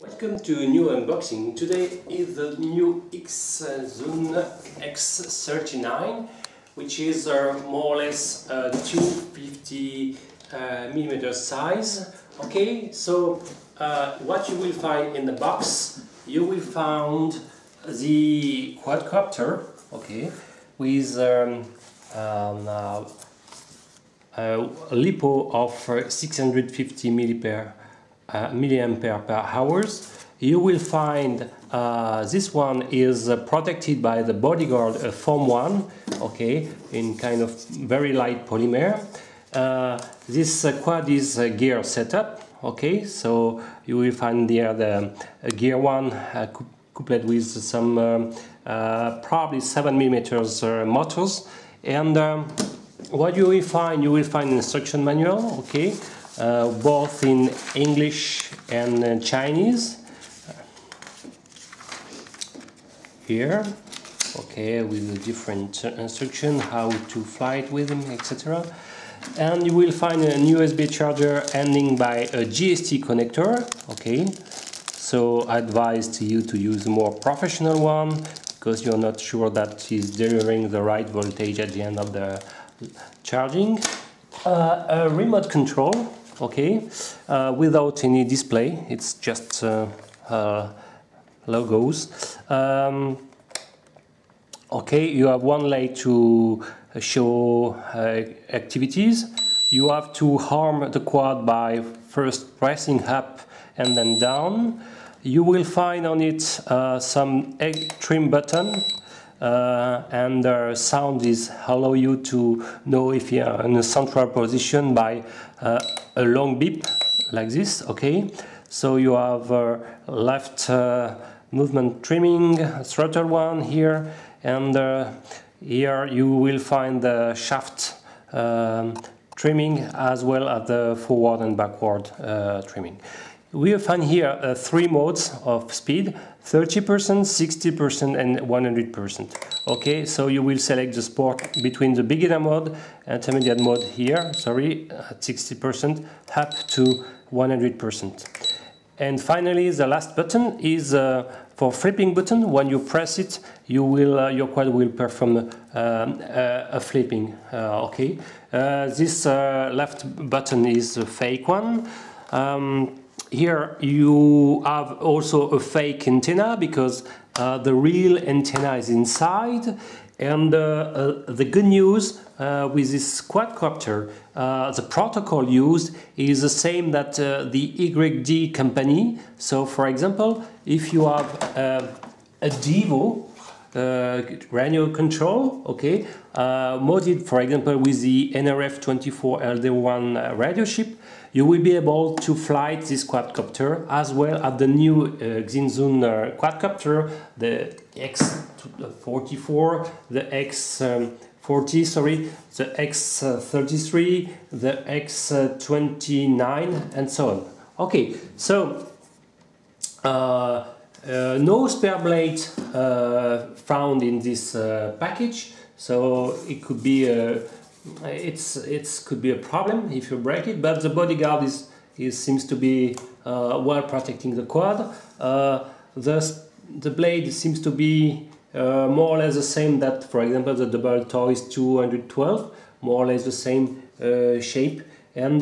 Welcome to a new unboxing. Today is the new BEECRAZY X39, which is more or less 250 millimeter size. Okay, so what you will find in the box, you will find the quadcopter, okay, with a LiPo of 650 milliampere per hours. You will find this one is protected by the bodyguard foam one, okay, in kind of very light polymer. This quad is a gear setup, okay, so you will find there the gear one coupled with some probably 7 millimeters motors, and what you will find an instruction manual, okay, both in English and Chinese. Here, okay, with a different instruction how to fly it with them, etc. And you will find an USB charger ending by a GST connector, okay. So I advise to you to use a more professional one because you're not sure that is delivering the right voltage at the end of the charging. A remote control, okay, without any display, it's just logos. Okay, you have one leg to show activities. You have to arm the quad by first pressing up and then down. You will find on it some egg trim button, and the sound is allow you to know if you are in a central position by a long beep like this, okay. So you have left movement trimming, throttle one here, and here you will find the shaft trimming as well as the forward and backward trimming. We will find here 3 modes of speed: 30%, 60% and 100%. Okay, so you will select the sport between the beginner mode, intermediate mode here, sorry, at 60% up to 100%. And finally, the last button is for flipping button. When you press it, you will your quad will perform a flipping. Okay, this left button is a fake one. Here you have also a fake antenna because the real antenna is inside. And the good news with this quadcopter, the protocol used is the same that the YD company. So for example, if you have a Devo radio control, okay, modded for example with the NRF24LD1 radio chip, you will be able to fly this quadcopter as well as the new Xinzun quadcopter, the X44, the X40, sorry, the X33, the X29, and so on. Okay, so no spare blade found in this package, so it could be could be a problem if you break it, but the bodyguard seems to be well protecting the quad. The blade seems to be more or less the same that, for example, the double toe is 212, more or less the same shape, and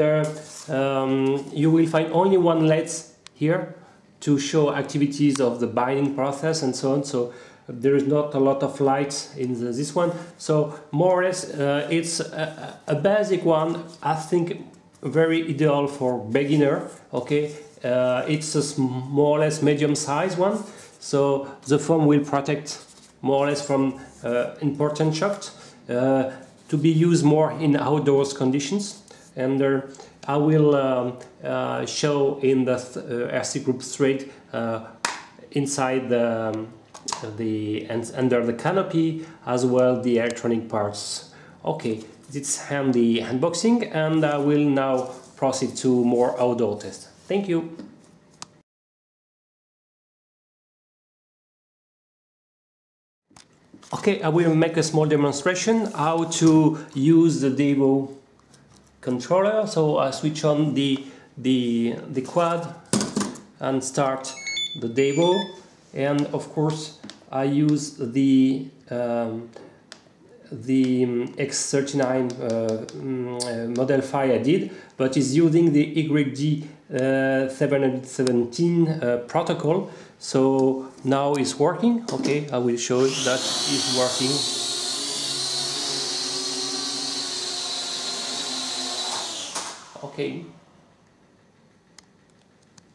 you will find only one LED here to show activities of the binding process and so on. So there is not a lot of light in this one, so more or less it's a basic one. I think very ideal for beginner, okay. It's a more or less medium size one, so the foam will protect more or less from important shocks, to be used more in outdoors conditions. And I will show in the RC group thread inside under the canopy as well the electronic parts. Okay, it's handy unboxing, and I will now proceed to more outdoor tests. Thank you. Okay, I will make a small demonstration how to use the Devo controller. So I switch on the quad and start the demo, and of course I use the X39 model file I did, but is using the BEECRAZY 717 protocol. So now it's working. Okay, I will show that it's working. Okay.